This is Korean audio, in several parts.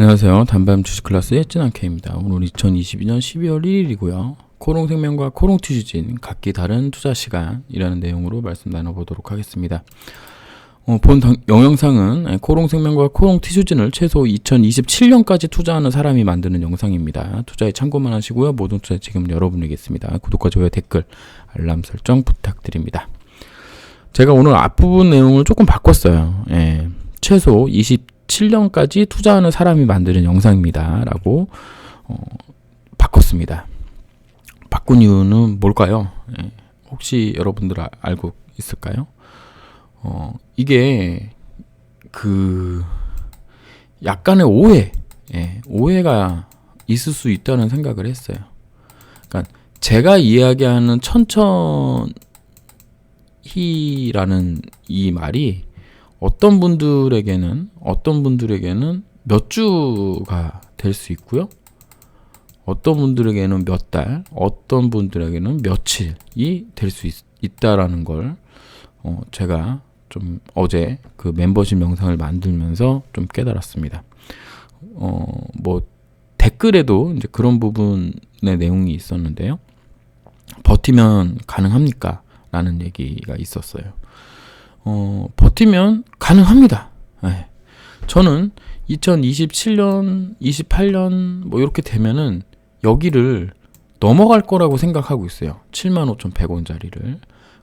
안녕하세요. 단밤 주식 클래스의 찐한케입니다. 오늘 2022년 12월 1일이고요. 코롱생명과 코롱티슈진 각기 다른 투자 시간이라는 내용으로 말씀 나눠보도록 하겠습니다. 본 영상은 코롱생명과 코롱티슈진을 최소 2027년까지 투자하는 사람이 만드는 영상입니다. 투자에 참고만 하시고요. 모든 투자 지금 여러분이겠습니다. 구독과 좋아요, 댓글, 알람 설정 부탁드립니다. 제가 오늘 앞부분 내용을 조금 바꿨어요. 최소 27년까지 투자하는 사람이 만드는 영상입니다. 라고 바꿨습니다. 바꾼 이유는 뭘까요? 혹시 여러분들 알고 있을까요? 이게 약간의 오해가 있을 수 있다는 생각을 했어요. 그러니까 제가 이야기하는 천천히라는 이 말이 어떤 분들에게는 몇 주가 될 수 있고요. 어떤 분들에게는 몇 달, 어떤 분들에게는 며칠이 될 수 있다라는 걸 제가 좀 어제 그 멤버십 영상을 만들면서 좀 깨달았습니다. 댓글에도 이제 그런 부분의 내용이 있었는데요. 버티면 가능합니까? 라는 얘기가 있었어요. 버티면 가능합니다. 저는 2027년, 28년 이렇게 되면은 여기를 넘어갈 거라고 생각하고 있어요. 75,100원짜리를.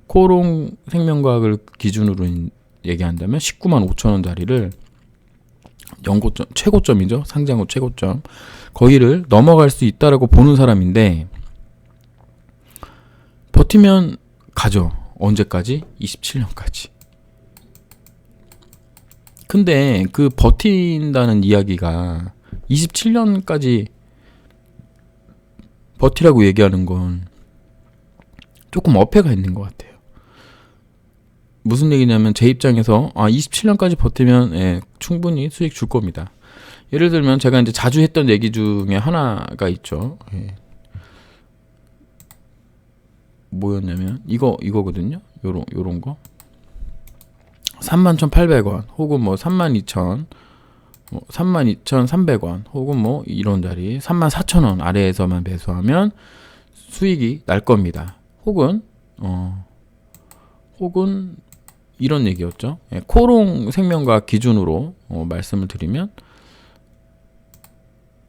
코롱 생명과학을 기준으로 얘기한다면 195,000원짜리를 연고점, 최고점이죠. 상장 후 최고점. 거기를 넘어갈 수 있다라고 보는 사람인데 버티면 가죠. 언제까지? 27년까지. 근데 그 버틴다는 이야기가 27년까지 버티라고 얘기하는 건 조금 어폐가 있는 것 같아요. 무슨 얘기냐면 제 입장에서 27년까지 버티면 충분히 수익 줄 겁니다. 예를 들면 제가 이제 자주 했던 얘기 중에 하나가 있죠. 뭐였냐면 이거거든요. 요런 거. 31,800원 혹은 32,300원 혹은 이런 자리 34,000원 아래에서만 매수하면 수익이 날 겁니다. 혹은 이런 얘기였죠. 코롱 생명과 기준으로 말씀을 드리면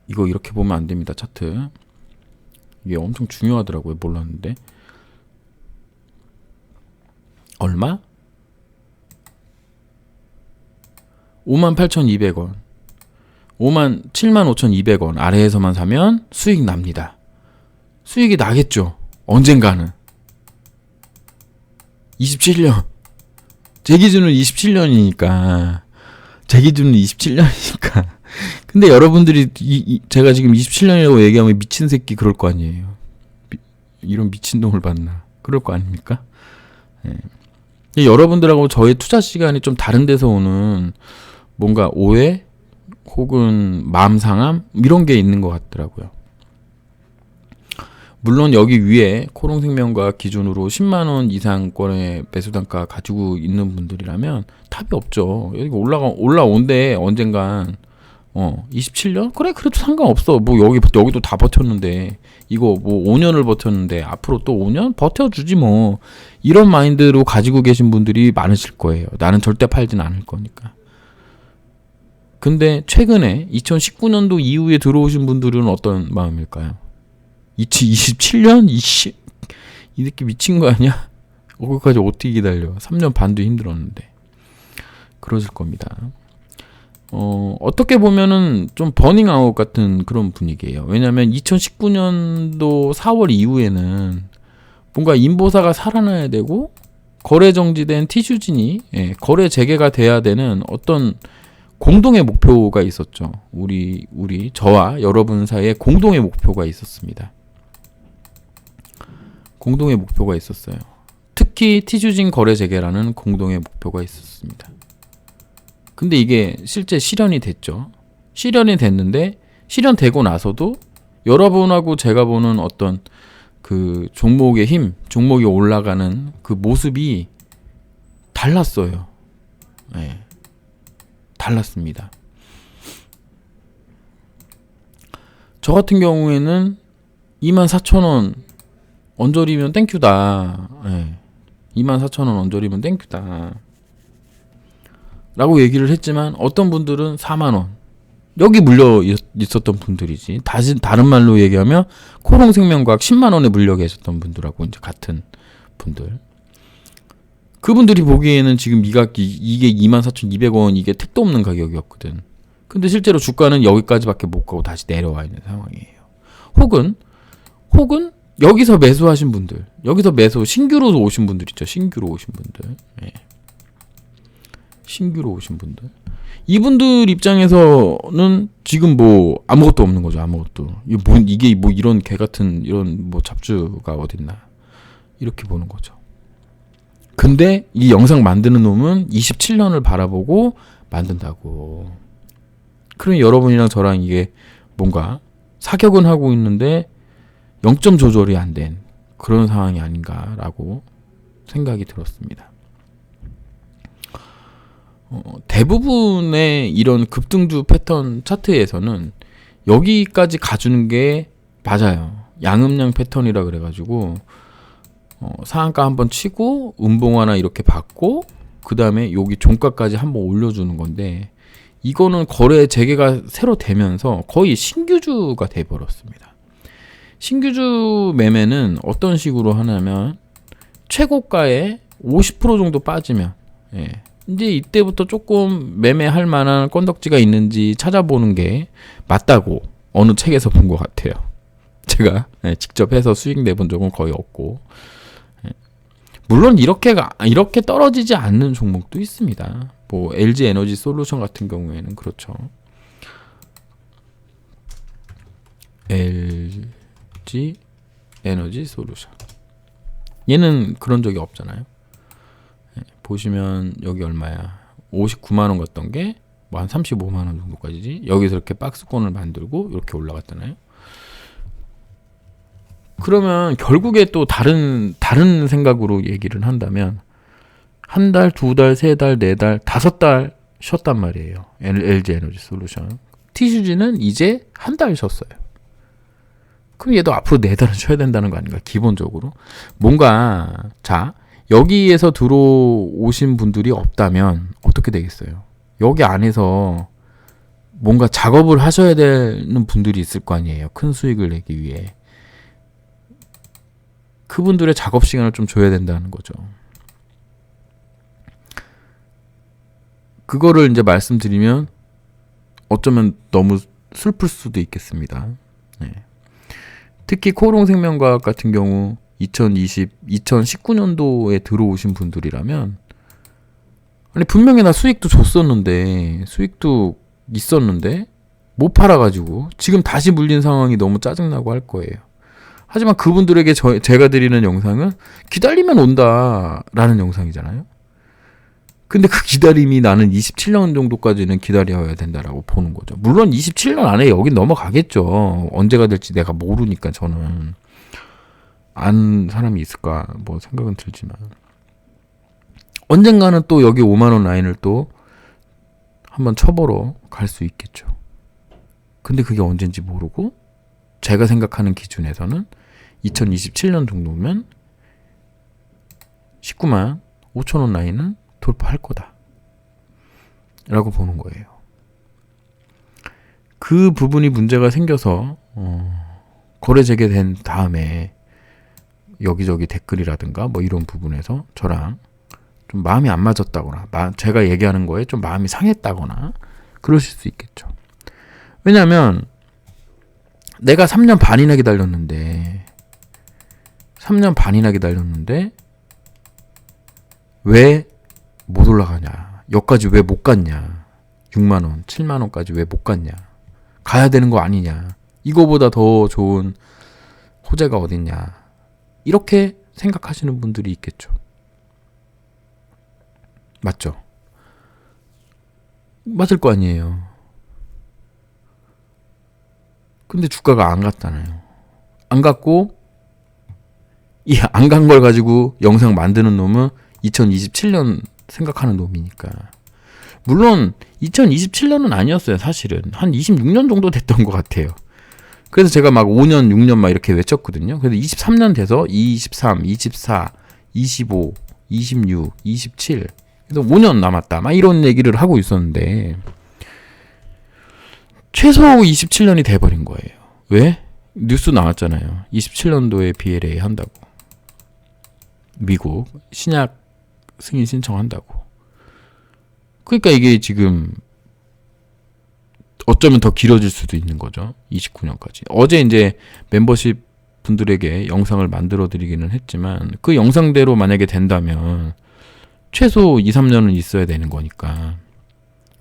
이거 이렇게 보면 안 됩니다. 차트. 이게 엄청 중요하더라고요. 몰랐는데. 얼마? 58,200원 75,200원 아래에서만 사면 수익 납니다. 수익이 나겠죠. 언젠가는. 27년. 제 기준은 27년이니까. 근데 여러분들이 제가 지금 27년이라고 얘기하면 미친 새끼 그럴 거 아니에요. 이런 미친놈을 봤나. 그럴 거 아닙니까? 여러분들하고 저의 투자 시간이 좀 다른 데서 오는 뭔가 오해 혹은 마음 상함 이런 게 있는 것 같더라고요. 물론 여기 위에 코롱생명과 기준으로 10만원 이상권의 매수 단가 가지고 있는 분들이라면 답이 없죠. 여기 올라온데 언젠간 27년? 그래 그래도 상관없어. 여기도 다 버텼는데 이거 5년을 버텼는데 앞으로 또 5년 버텨주지 뭐. 이런 마인드로 가지고 계신 분들이 많으실 거예요. 나는 절대 팔진 않을 거니까. 근데 최근에 2019년도 이후에 들어오신 분들은 어떤 마음일까요? 27년? 이 새끼 미친 거 아니야? 거기까지 어떻게 기다려? 3년 반도 힘들었는데. 그러실 겁니다. 어떻게 보면은 좀 버닝아웃 같은 그런 분위기예요. 왜냐면 2019년도 4월 이후에는 뭔가 인보사가 살아나야 되고 거래 정지된 티슈진이 거래 재개가 돼야 되는 어떤 공동의 목표가 있었죠. 저와 여러분 사이에 공동의 목표가 있었습니다. 공동의 목표가 있었어요. 특히 티슈진 거래 재개라는 공동의 목표가 있었습니다. 근데 이게 실제 실현이 됐죠. 실현이 됐는데 실현되고 나서도 여러분하고 제가 보는 어떤 그 종목의 힘, 종목이 올라가는 그 모습이 달랐어요. 달랐습니다. 저 같은 경우에는 24,000원 언저리면 땡큐다. 예. 24,000원 언저리면 땡큐다. 라고 얘기를 했지만 어떤 분들은 4만원. 여기 물려 있었던 분들이지. 다른 말로 얘기하면 코롱생명과학 10만원에 물려 계셨던 분들하고 이제 같은 분들. 그분들이 보기에는 지금 이게 24,200원 이게 택도 없는 가격이었거든. 근데 실제로 주가는 여기까지밖에 못 가고 다시 내려와 있는 상황이에요. 혹은 여기서 매수하신 분들, 여기서 신규로 오신 분들 있죠. 신규로 오신 분들. 예. 신규로 오신 분들. 이분들 입장에서는 지금 뭐 아무것도 없는 거죠. 아무것도. 이게 뭐 이런 개 같은 이런 뭐 잡주가 어딨나. 이렇게 보는 거죠. 근데 이 영상 만드는 놈은 27년을 바라보고 만든다고. 그럼 여러분이랑 저랑 이게 뭔가 사격은 하고 있는데 0점 조절이 안 된 그런 상황이 아닌가라고 생각이 들었습니다. 대부분의 이런 급등주 패턴 차트에서는 여기까지 가주는 게 맞아요. 양음양 패턴이라 그래가지고 상한가 한번 치고 음봉 하나 이렇게 받고 그 다음에 여기 종가까지 한번 올려주는 건데 이거는 거래 재개가 새로 되면서 거의 신규주가 돼버렸습니다. 신규주 매매는 어떤 식으로 하냐면 최고가에 50% 정도 빠지면 이제 이때부터 조금 매매할 만한 건덕지가 있는지 찾아보는 게 맞다고 어느 책에서 본 것 같아요. 제가 직접 해서 수익 내본 적은 거의 없고 물론 이렇게 떨어지지 않는 종목도 있습니다. 뭐 LG 에너지 솔루션 같은 경우에는 그렇죠. LG 에너지 솔루션 얘는 그런 적이 없잖아요. 보시면 여기 얼마야? 59만 원 갔던 게 뭐 한 35만 원 정도까지지. 여기서 이렇게 박스권을 만들고 이렇게 올라갔잖아요. 그러면 결국에 또 다른 생각으로 얘기를 한다면 한 달, 두 달, 세 달, 네 달, 5달 쉬었단 말이에요. LG 에너지 솔루션. TCG는 이제 한 달 쉬었어요. 그럼 얘도 앞으로 4달은 쉬어야 된다는 거 아닌가? 기본적으로. 뭔가 자 여기에서 들어오신 분들이 없다면 어떻게 되겠어요? 여기 안에서 뭔가 작업을 하셔야 되는 분들이 있을 거 아니에요. 큰 수익을 내기 위해. 그분들의 작업 시간을 좀 줘야 된다는 거죠. 그거를 이제 말씀드리면 어쩌면 너무 슬플 수도 있겠습니다. 네. 특히 코롱생명과학 같은 경우 2019년도에 들어오신 분들이라면 아니 분명히 나 수익도 줬었는데 수익도 있었는데 못 팔아가지고 지금 다시 물린 상황이 너무 짜증나고 할 거예요. 하지만 그분들에게 제가 드리는 영상은 기다리면 온다라는 영상이잖아요. 근데 그 기다림이 나는 27년 정도까지는 기다려야 된다라고 보는 거죠. 물론 27년 안에 여긴 넘어가겠죠. 언제가 될지 내가 모르니까 저는 안 사람이 있을까 뭐 생각은 들지만 언젠가는 또 여기 5만 원 라인을 또 한번 쳐보러 갈 수 있겠죠. 근데 그게 언젠지 모르고 제가 생각하는 기준에서는 2027년 정도면 19만 5천 원 라인은 돌파할 거다 라고 보는 거예요. 그 부분이 문제가 생겨서 거래 재개된 다음에 여기저기 댓글이라든가 뭐 이런 부분에서 저랑 좀 마음이 안 맞았다거나 제가 얘기하는 거에 좀 마음이 상했다거나 그러실 수 있겠죠. 왜냐하면 내가 3년 반이나 기다렸는데 왜 못 올라가냐, 여기까지 왜 못 갔냐, 6만원 7만원까지 왜 못 갔냐, 가야 되는 거 아니냐, 이거보다 더 좋은 호재가 어딨냐, 이렇게 생각하시는 분들이 있겠죠. 맞죠? 맞을 거 아니에요. 근데 주가가 안 갔잖아요. 안 갔고 이 안 간 걸 가지고 영상 만드는 놈은 2027년 생각하는 놈이니까. 물론 2027년은 아니었어요. 사실은 한 26년 정도 됐던 것 같아요. 그래서 제가 막 5년, 6년 막 이렇게 외쳤거든요. 그래서 23년 돼서 23, 24, 25, 26, 27. 그래서 5년 남았다. 막 이런 얘기를 하고 있었는데 최소 27년이 돼버린 거예요. 왜? 뉴스 나왔잖아요. 27년도에 BLA 한다고. 미국 신약 승인 신청한다고. 그러니까 이게 지금 어쩌면 더 길어질 수도 있는 거죠. 29년까지. 어제 이제 멤버십 분들에게 영상을 만들어 드리기는 했지만 그 영상대로 만약에 된다면 최소 2, 3년은 있어야 되는 거니까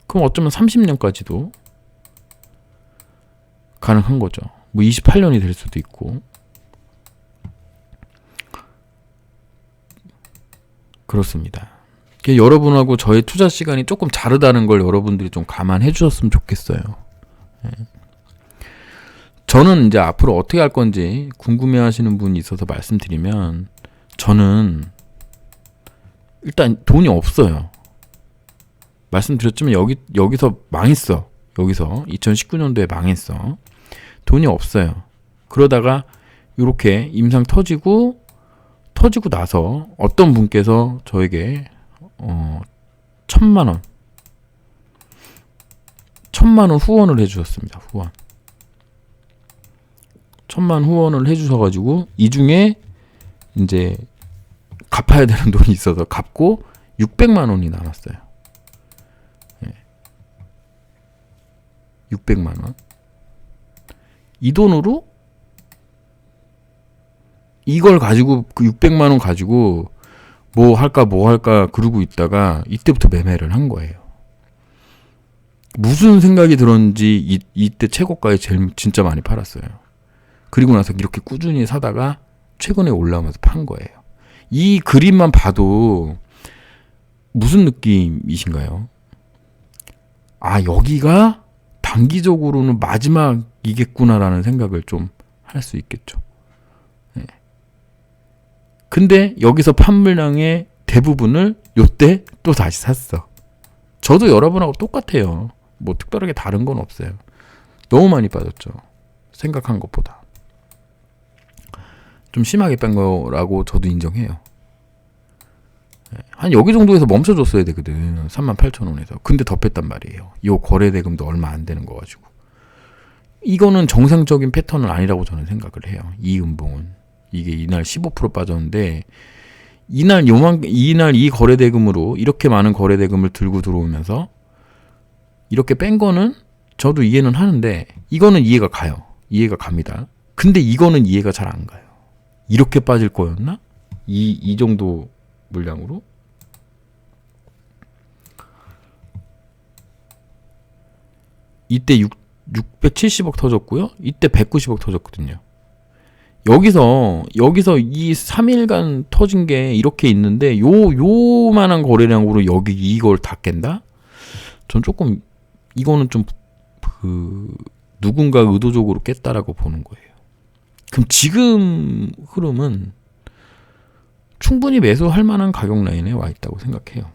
그럼 어쩌면 30년까지도 가능한 거죠. 뭐 28년이 될 수도 있고 그렇습니다. 여러분하고 저의 투자 시간이 조금 다르다는 걸 여러분들이 좀 감안해 주셨으면 좋겠어요. 예. 저는 이제 앞으로 어떻게 할 건지 궁금해 하시는 분이 있어서 말씀드리면 저는 일단 돈이 없어요. 말씀드렸지만 여기서 망했어. 여기서 2019년도에 망했어. 돈이 없어요. 그러다가 이렇게 임상 터지고 나서 어떤 분께서 저에게 1,000만 원 후원을 해주셨습니다. 후원. 1,000만 후원을 해주셔가지고 이 중에 이제 갚아야 되는 돈이 있어서 갚고 600만 원이 남았어요. 네. 600만 원. 이 돈으로 이걸 가지고 그 600만 원 가지고 뭐 할까 그러고 있다가 이때부터 매매를 한 거예요. 무슨 생각이 들었는지 이때 최고가에 진짜 많이 팔았어요. 그리고 나서 이렇게 꾸준히 사다가 최근에 올라오면서 판 거예요. 이 그림만 봐도 무슨 느낌이신가요? 아, 여기가 단기적으로는 마지막이겠구나라는 생각을 좀 할 수 있겠죠. 네. 근데 여기서 판물량의 대부분을 요때 또 다시 샀어. 저도 여러분하고 똑같아요. 뭐 특별하게 다른 건 없어요. 너무 많이 빠졌죠. 생각한 것보다. 좀 심하게 뺀 거라고 저도 인정해요. 한 여기 정도에서 멈춰줬어야 되거든. 38,000원에서. 근데 더 뺐단 말이에요. 요 거래대금도 얼마 안 되는 거 가지고. 이거는 정상적인 패턴은 아니라고 저는 생각을 해요. 이 음봉은. 이게 이날 15% 빠졌는데 이날 이 거래대금으로 이렇게 많은 거래대금을 들고 들어오면서 이렇게 뺀 거는 저도 이해는 하는데 이거는 이해가 가요. 이해가 갑니다. 근데 이거는 이해가 잘 안 가요. 이렇게 빠질 거였나? 이 정도 물량으로? 이때 670억 터졌고요. 이때 190억 터졌거든요. 여기서 이 3일간 터진 게 이렇게 있는데 요만한 거래량으로 여기 이걸 다 깬다? 전 조금 이거는 좀 누군가 의도적으로 깼다라고 보는 거예요. 그럼 지금 흐름은 충분히 매수할 만한 가격 라인에 와 있다고 생각해요.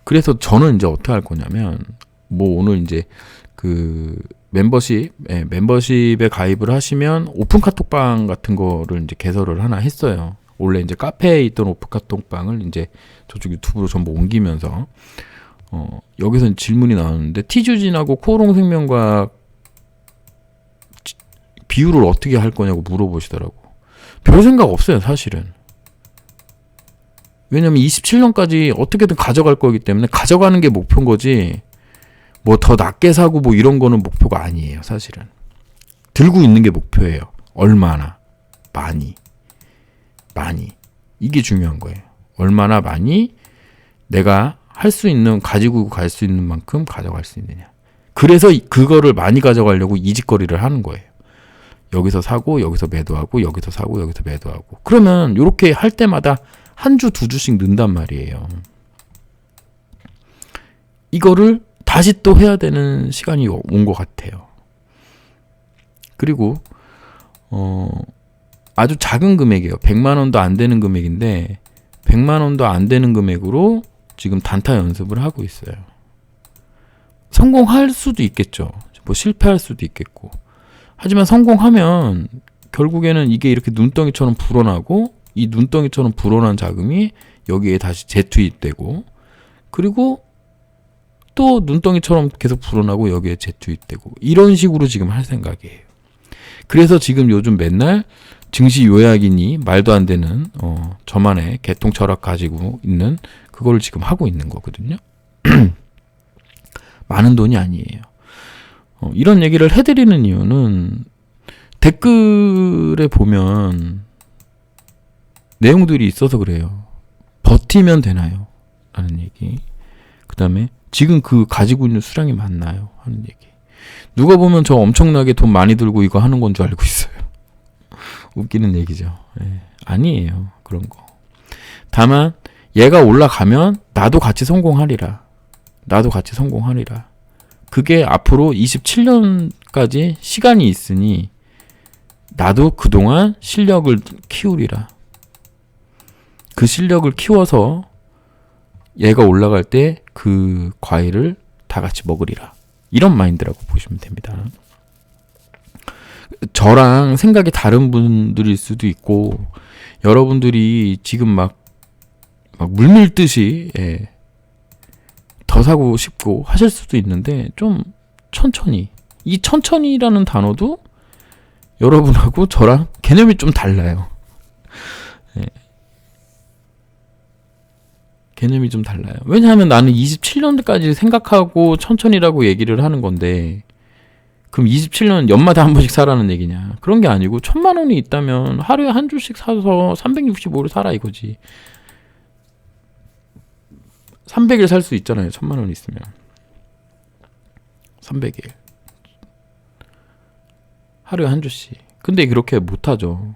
그래서 저는 이제 어떻게 할 거냐면 뭐 오늘 이제 그 멤버십에 가입을 하시면 오픈 카톡방 같은 거를 이제 개설을 하나 했어요. 원래 이제 카페에 있던 오픈 카톡방을 이제 저쪽 유튜브로 전부 옮기면서 여기서 질문이 나왔는데 티주진하고 코오롱생명과학 비율을 어떻게 할 거냐고 물어보시더라고. 별 생각 없어요, 사실은. 왜냐면 27년까지 어떻게든 가져갈 거기 때문에 가져가는 게 목표인 거지 뭐 더 낮게 사고 뭐 이런 거는 목표가 아니에요, 사실은. 들고 있는 게 목표예요. 얼마나 많이 이게 중요한 거예요. 얼마나 많이 내가 할 수 있는 가지고 갈 수 있는 만큼 가져갈 수 있느냐. 그래서 그거를 많이 가져가려고 이직거리를 하는 거예요. 여기서 사고 여기서 매도하고 여기서 사고 여기서 매도하고. 그러면 이렇게 할 때마다 한 주 두 주씩 는단 말이에요. 이거를 다시 또 해야 되는 시간이 온 것 같아요. 그리고 아주 작은 금액이에요. 100만 원도 안 되는 금액인데 100만 원도 안 되는 금액으로 지금 단타 연습을 하고 있어요. 성공할 수도 있겠죠. 뭐 실패할 수도 있겠고. 하지만 성공하면 결국에는 이게 이렇게 눈덩이처럼 불어나고, 이 눈덩이처럼 불어난 자금이 여기에 다시 재투입되고, 그리고 또 눈덩이처럼 계속 불어나고 여기에 재투입되고, 이런 식으로 지금 할 생각이에요. 그래서 지금 요즘 맨날 증시 요약이니 말도 안 되는 저만의 개통 철학 가지고 있는 그걸 지금 하고 있는 거거든요. 많은 돈이 아니에요. 이런 얘기를 해드리는 이유는 댓글에 보면 내용들이 있어서 그래요. 버티면 되나요? 라는 얘기. 그 다음에 지금 그 가지고 있는 수량이 맞나요? 하는 얘기. 누가 보면 저 엄청나게 돈 많이 들고 이거 하는 건 줄 알고 있어요. 웃기는 얘기죠. 예, 아니에요. 그런 거. 다만 얘가 올라가면 나도 같이 성공하리라. 나도 같이 성공하리라. 그게 앞으로 27년까지 시간이 있으니 나도 그동안 실력을 키우리라. 그 실력을 키워서 얘가 올라갈 때 그 과일을 다 같이 먹으리라. 이런 마인드라고 보시면 됩니다. 저랑 생각이 다른 분들일 수도 있고, 여러분들이 지금 막 물밀듯이 더 사고 싶고 하실 수도 있는데, 좀 천천히. 이 천천히라는 단어도 여러분하고 저랑 개념이 좀 달라요. 개념이 좀 달라요. 왜냐하면 나는 27년까지 생각하고 천천히라고 얘기를 하는 건데, 그럼 27년 연마다 한 번씩 사라는 얘기냐? 그런 게 아니고 1,000만 원이 있다면 하루에 한 주씩 사서 365를 사라 이거지. 300일 살 수 있잖아요. 1,000만 원 있으면. 300일. 하루에 한 주씩. 근데 그렇게 못하죠.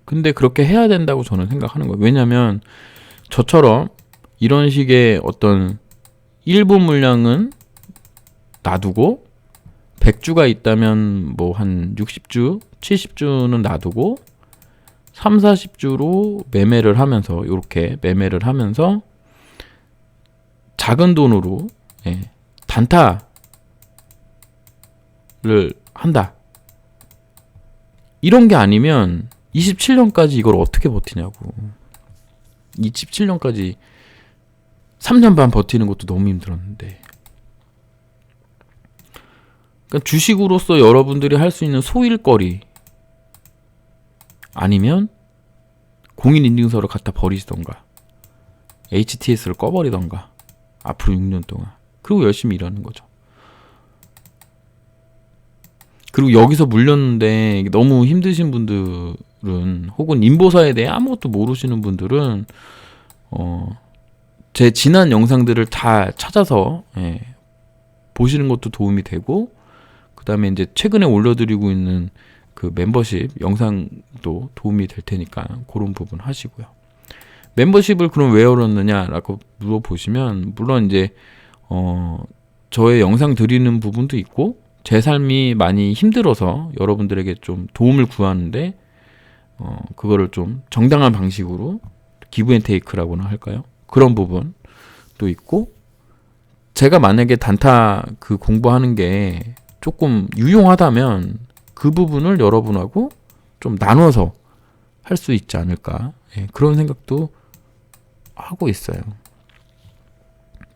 근데 그렇게 해야 된다고 저는 생각하는 거예요. 왜냐면 저처럼 이런 식의 어떤 일부 물량은 놔두고 100주가 있다면 뭐 한 60주, 70주는 놔두고 3, 40주로 매매를 하면서, 이렇게 매매를 하면서 작은 돈으로 단타를 한다. 이런 게 아니면 27년까지 이걸 어떻게 버티냐고. 27년까지 3년 반 버티는 것도 너무 힘들었는데. 그러니까 주식으로서 여러분들이 할 수 있는 소일거리, 아니면 공인인증서를 갖다 버리시던가 HTS를 꺼버리던가 앞으로 6년 동안, 그리고 열심히 일하는 거죠. 그리고 여기서 물렸는데 너무 힘드신 분들은, 혹은 인보사에 대해 아무것도 모르시는 분들은 제 지난 영상들을 다 찾아서 보시는 것도 도움이 되고, 그 다음에 이제 최근에 올려드리고 있는 그 멤버십 영상도 도움이 될 테니까 그런 부분 하시고요. 멤버십을 그럼 왜 열었느냐라고 물어보시면, 물론 이제 저의 영상 드리는 부분도 있고, 제 삶이 많이 힘들어서 여러분들에게 좀 도움을 구하는데, 그거를 좀 정당한 방식으로 기브앤테이크라고나 할까요? 그런 부분도 있고, 제가 만약에 단타 그 공부하는 게 조금 유용하다면 그 부분을 여러분하고 좀 나눠서 할 수 있지 않을까, 그런 생각도 하고 있어요.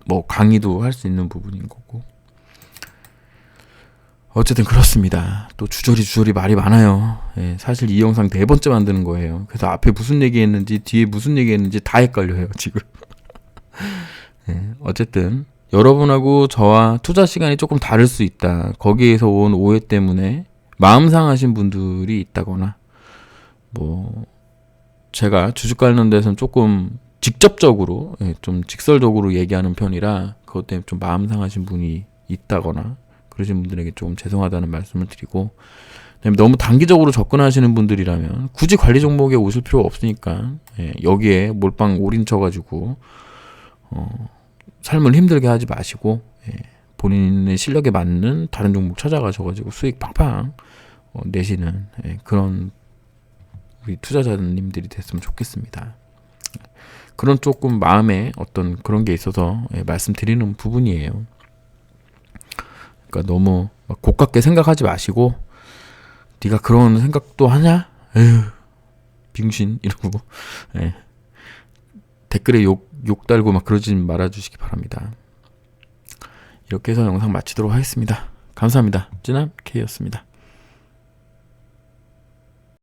뭐 강의도 할 수 있는 부분인 거고. 어쨌든 그렇습니다. 또 주저리 말이 많아요. 사실 이 영상 4번째 만드는 거예요. 그래서 앞에 무슨 얘기했는지 뒤에 무슨 얘기했는지 다 헷갈려요 지금. 어쨌든 여러분하고 저와 투자 시간이 조금 다를 수 있다. 거기에서 온 오해 때문에 마음 상하신 분들이 있다거나, 뭐 제가 주식 관련돼서는 조금 직접적으로, 좀 직설적으로 얘기하는 편이라 그것 때문에 좀 마음 상하신 분이 있다거나 그러신 분들에게 조금 죄송하다는 말씀을 드리고, 너무 단기적으로 접근하시는 분들이라면 굳이 관리 종목에 오실 필요가 없으니까 여기에 몰빵 올인쳐가지고 삶을 힘들게 하지 마시고, 본인의 실력에 맞는 다른 종목 찾아가셔가지고 수익 팡팡 내시는 그런 우리 투자자님들이 됐으면 좋겠습니다. 그런 조금 마음에 어떤 그런 게 있어서 말씀드리는 부분이에요. 그러니까 너무 막 고깝게 생각하지 마시고 네가 그런 생각도 하냐? 에휴 빙신 이러고 예. 댓글에 욕 달고 막 그러지 말아주시기 바랍니다. 이렇게 해서 영상 마치도록 하겠습니다. 감사합니다. 쯔남 K였습니다.